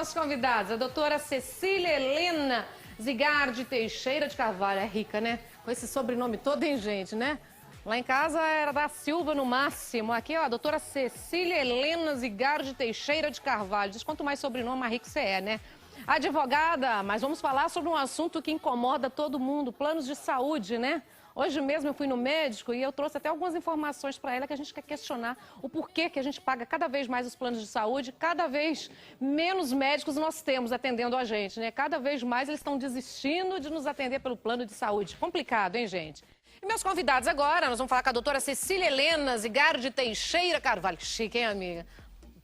nossos convidados, a doutora Cecília Helena Zigardi Teixeira de Carvalho. É rica, né? Com esse sobrenome todo, hein, gente, né? Lá em casa era da Silva no máximo. Aqui, ó, a doutora Cecília Helena Zigardi Teixeira de Carvalho. Diz quanto mais sobrenome, mais rico você é, né? Advogada, mas vamos falar sobre um assunto que incomoda todo mundo, planos de saúde, né? Hoje mesmo eu fui no médico e eu trouxe até algumas informações para ela que a gente quer questionar o porquê que a gente paga cada vez mais os planos de saúde, cada vez menos médicos nós temos atendendo a gente, né? Cada vez mais eles estão desistindo de nos atender pelo plano de saúde. Complicado, hein, gente? E meus convidados agora, nós vamos falar com a doutora Cecília Helena Zigardi Teixeira Carvalho. Chique, hein, amiga?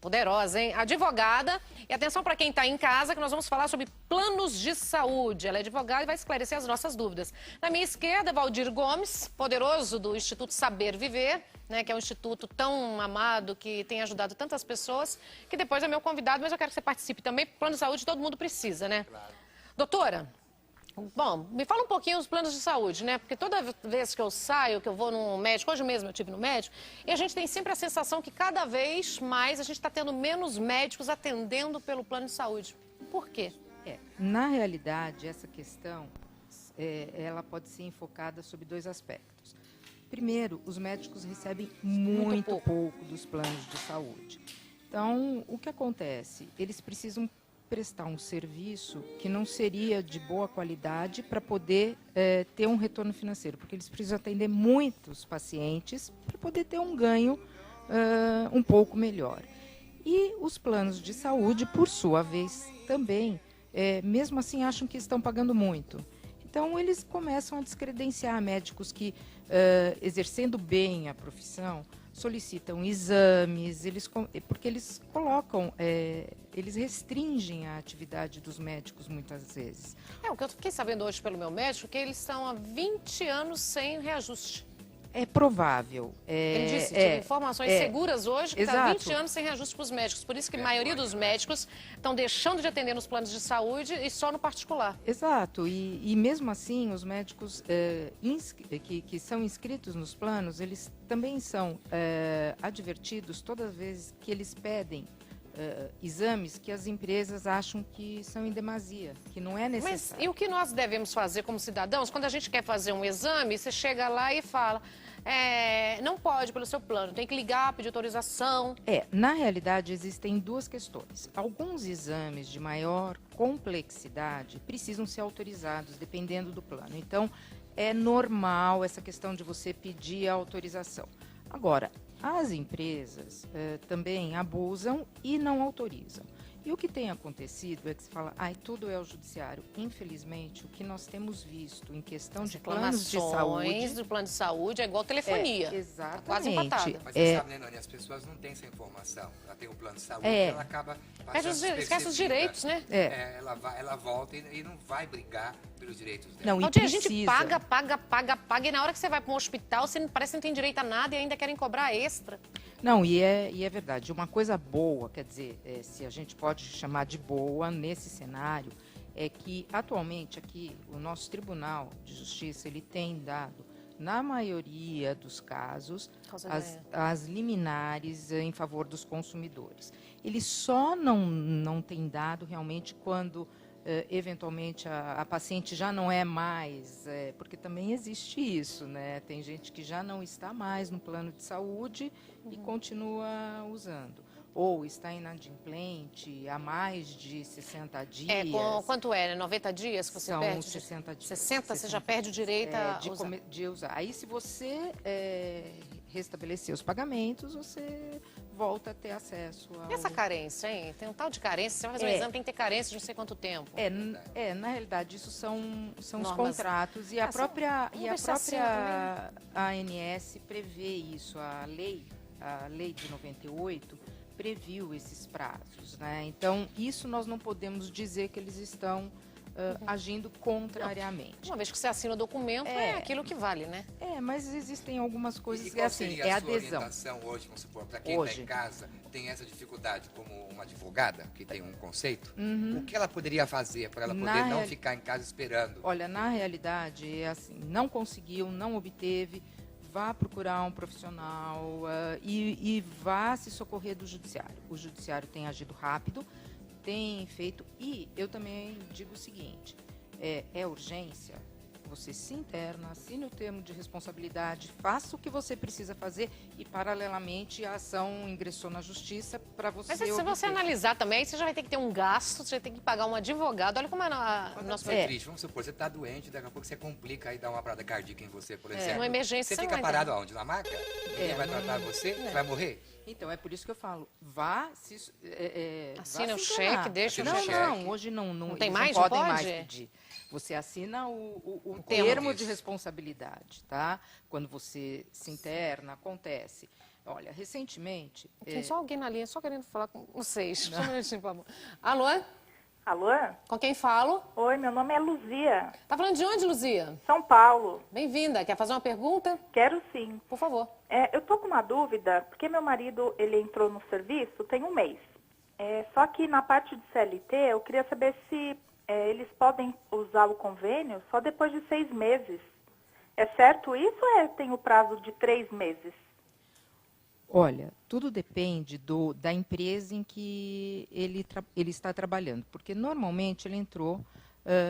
Poderosa, hein? Advogada. E atenção para quem está em casa, que nós vamos falar sobre planos de saúde. Ela é advogada e vai esclarecer as nossas dúvidas. Na minha esquerda, Valdir Gomes, poderoso do Instituto Saber Viver, né, que é um instituto tão amado, que tem ajudado tantas pessoas, que depois é meu convidado, mas eu quero que você participe também. Plano de saúde todo mundo precisa, né? Claro. Doutora, bom, me fala um pouquinho dos planos de saúde, né? Porque toda vez que eu saio, que eu vou no médico, hoje mesmo eu estive no médico, e a gente tem sempre a sensação que cada vez mais a gente está tendo menos médicos atendendo pelo plano de saúde. Por quê? Na realidade, essa questão, ela pode ser enfocada sob dois aspectos. Primeiro, os médicos recebem muito pouco dos planos de saúde. Então, o que acontece? Eles precisam prestar um serviço que não seria de boa qualidade para poder ter um retorno financeiro, porque eles precisam atender muitos pacientes para poder ter um ganho um pouco melhor. E os planos de saúde, por sua vez, também, mesmo assim, acham que estão pagando muito. Então, eles começam a descredenciar médicos que, exercendo bem a profissão, solicitam exames, porque eles colocam, eles restringem a atividade dos médicos muitas vezes. O que eu fiquei sabendo hoje pelo meu médico é que eles estão há 20 anos sem reajuste. É provável. Ele disse, tive informações seguras hoje, que está 20 anos sem reajuste para os médicos. Por isso que a maioria dos médicos estão deixando de atender nos planos de saúde e só no particular. Exato. E mesmo assim, os médicos que são inscritos nos planos, eles também são advertidos todas as vezes que eles pedem exames que as empresas acham que são em demasia, que não é necessário. Mas e o que nós devemos fazer como cidadãos? Quando a gente quer fazer um exame, você chega lá e fala, não pode pelo seu plano, tem que ligar, pedir autorização. Na realidade, existem duas questões. Alguns exames de maior complexidade precisam ser autorizados, dependendo do plano. Então, é normal essa questão de você pedir a autorização. Agora, as empresas também abusam e não autorizam. E o que tem acontecido é que se fala, tudo é o judiciário. Infelizmente, o que nós temos visto em questão de planos de saúde... do plano de saúde é igual telefonia. Exatamente. Tá quase empatada. Mas você sabe, né, Nani, as pessoas não têm essa informação. Ela tem o plano de saúde, ela acaba passando esquece os direitos, né? Ela volta e não vai brigar pelos direitos dela. Não, a gente paga, e na hora que você vai para um hospital, você parece que não tem direito a nada e ainda querem cobrar extra. Não, e é verdade. Uma coisa boa, quer dizer, se a gente pode chamar de boa nesse cenário, é que atualmente aqui o nosso Tribunal de Justiça, ele tem dado, na maioria dos casos, as liminares em favor dos consumidores. Ele só não tem dado realmente quando eventualmente a paciente já não é mais, porque também existe isso, né? Tem gente que já não está mais no plano de saúde e continua usando. Ou está inadimplente há mais de 60 dias. Quanto é? 90 dias que você perde? São 60 dias. 60, você já perde o direito de usar. Aí, se você restabelecer os pagamentos, você volta a ter acesso ao... E essa carência, hein? Tem um tal de carência, você vai fazer um exame, tem que ter carência de não sei quanto tempo. Na realidade, isso são os contratos. E a própria ANS prevê isso. A lei de 98 previu esses prazos, né? Então, isso nós não podemos dizer que eles estão agindo contrariamente. Uma vez que você assina o documento, é aquilo que vale, né? Mas existem algumas coisas que assim, é a adesão. sua orientação hoje, vamos supor, para quem está em casa, tem essa dificuldade como uma advogada, que tem um conceito, o que ela poderia fazer para ela poder não ficar em casa esperando? Olha, na realidade, é assim, não conseguiu, não obteve, vá procurar um profissional e vá se socorrer do judiciário. O judiciário tem agido rápido, tem feito. E eu também digo o seguinte, é urgência, você se interna, assine o termo de responsabilidade, faça o que você precisa fazer e, paralelamente, a ação ingressou na justiça para você... Mas se você analisar também, você já vai ter que ter um gasto, você vai ter que pagar um advogado. Olha como é o nosso... É triste, vamos supor, você está doente, daqui a pouco você complica e dá uma parada cardíaca em você, por exemplo. Uma emergência, você fica parado aonde? Na maca? Ninguém vai tratar você? Você vai morrer? Então, é por isso que eu falo, vá se... assina vá o se cheque, deixa o cheque. Não, hoje não tem eles mais? não podem Não mais pode? pedir. Você assina o termo termo disso. de responsabilidade, tá? Quando você se interna, acontece. Olha, recentemente... Tem só alguém na linha, só querendo falar com vocês. Só um minutinho, por favor. Alô? Alô? Com quem falo? Oi, meu nome é Luzia, Tá falando de onde, Luzia? São Paulo. Bem-vinda. Quer fazer uma pergunta? Quero sim. Por favor. Eu tô com uma dúvida, porque meu marido, ele entrou no serviço tem um mês. Só que na parte de CLT, eu queria saber se eles podem usar o convênio só depois de 6 meses. É certo isso ou tem o prazo de 3 meses? Olha, tudo depende da empresa em que ele está trabalhando, porque normalmente ele entrou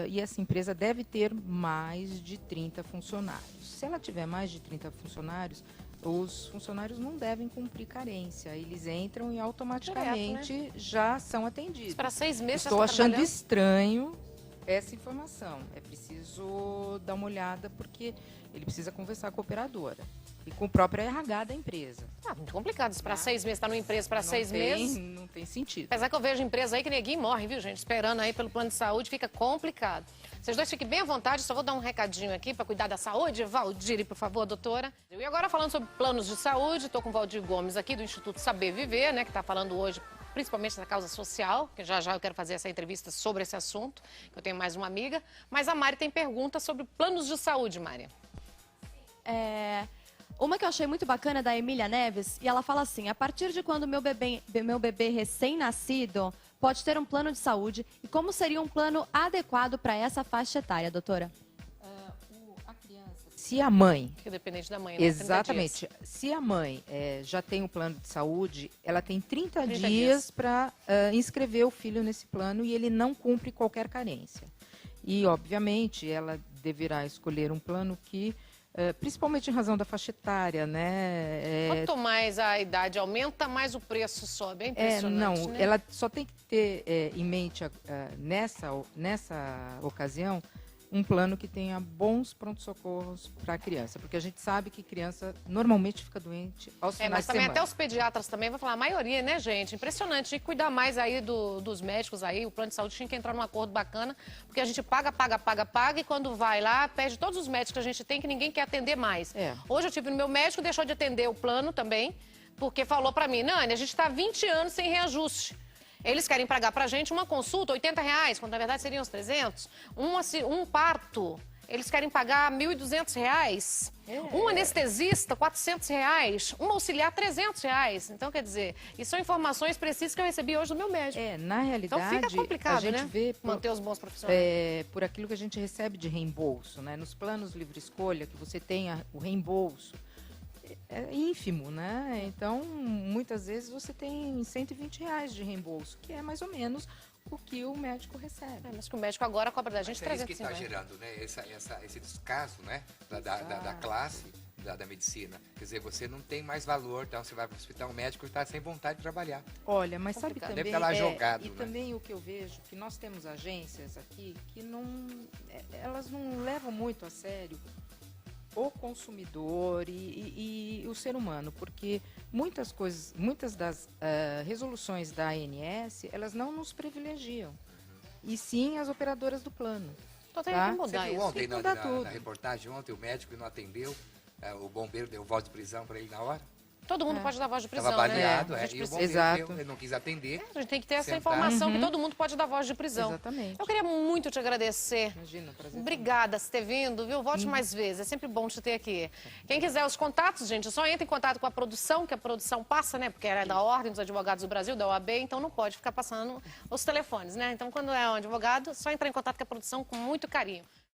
e essa empresa deve ter mais de 30 funcionários. Se ela tiver mais de 30 funcionários, os funcionários não devem cumprir carência. Eles entram e automaticamente já são atendidos. Para 6 meses Estou já está achando trabalhando? estranho essa informação. É preciso dar uma olhada, porque ele precisa conversar com a operadora e com o próprio RH da empresa. Muito complicado. Esperar 6 meses, estar numa empresa para 6 meses. Não tem sentido. Apesar que eu vejo empresa aí que neguinho morre, viu, gente? Esperando aí pelo plano de saúde, fica complicado. Vocês dois fiquem bem à vontade, só vou dar um recadinho aqui para cuidar da saúde. Valdir, por favor, doutora. E agora falando sobre planos de saúde, estou com o Valdir Gomes aqui do Instituto Saber Viver, né, que está falando hoje principalmente da causa social, que já eu quero fazer essa entrevista sobre esse assunto, que eu tenho mais uma amiga. Mas a Mari tem perguntas sobre planos de saúde, Mari. Uma que eu achei muito bacana é da Emília Neves, e ela fala assim: a partir de quando meu bebê recém-nascido pode ter um plano de saúde, e como seria um plano adequado para essa faixa etária, doutora? A criança, se a mãe... Que dependente da mãe, né? Exatamente. Se a mãe já tem um plano de saúde, ela tem 30 dias dias para inscrever o filho nesse plano e ele não cumpre qualquer carência. E, obviamente, ela deverá escolher um plano que... principalmente em razão da faixa etária, né? Quanto mais a idade aumenta, mais o preço sobe. É impressionante, né? Ela só tem que ter em mente, nessa ocasião, um plano que tenha bons pronto-socorros para a criança. Porque a gente sabe que criança normalmente fica doente aos finais mas de também semana. até os pediatras também vão falar, a maioria, né, gente? Impressionante. Tinha que cuidar mais aí dos médicos aí, o plano de saúde tinha que entrar num acordo bacana, porque a gente paga, e quando vai lá, perde todos os médicos que a gente tem, que ninguém quer atender mais. Hoje eu tive no meu médico, deixou de atender o plano também, porque falou pra mim, Nani, a gente tá 20 anos sem reajuste. Eles querem pagar pra gente uma consulta, R$80, quando na verdade seriam os 300. Um parto, eles querem pagar R$1.200. Um anestesista, R$400. Um auxiliar, R$300. Então, quer dizer, isso são informações precisas que eu recebi hoje do meu médico. Na realidade, então fica complicado, a gente né? vê manter os bons profissionais. Por aquilo que a gente recebe de reembolso, né? Nos planos livre escolha, que você tenha o reembolso, é ínfimo, né? Então, muitas vezes você tem R$120 de reembolso, que é mais ou menos o que o médico recebe. Mas que o médico agora cobra da gente R$350. É isso que 350. está gerando, né? Esse descaso, né? Da classe da medicina. Quer dizer, você não tem mais valor, então você vai para o hospital, o médico está sem vontade de trabalhar. Olha, mas sabe também... Deve estar lá jogado, e né? também o que eu vejo, que nós temos agências aqui que elas não levam muito a sério o consumidor e o ser humano, porque muitas das resoluções da ANS, elas não nos privilegiam, e sim as operadoras do plano. Então tem que mudar Você viu isso. ontem mudar tudo. na reportagem, ontem o médico não atendeu, o bombeiro deu voz de prisão para ele na hora? Todo mundo pode dar voz de prisão, Estava baleado, né? A gente e o precisa- bombeiro Exato. ele não quis atender. A gente tem que ter essa Sentar. informação, que todo mundo pode dar voz de prisão. Exatamente. Eu queria muito te agradecer. Imagina, prazer. Obrigada por ter vindo, viu? Volte mais vezes, é sempre bom te ter aqui. Quem quiser os contatos, gente, só entra em contato com a produção, que a produção passa, né? Porque ela é da Ordem dos Advogados do Brasil, da OAB, então não pode ficar passando os telefones, né? Então, quando é um advogado, só entrar em contato com a produção com muito carinho.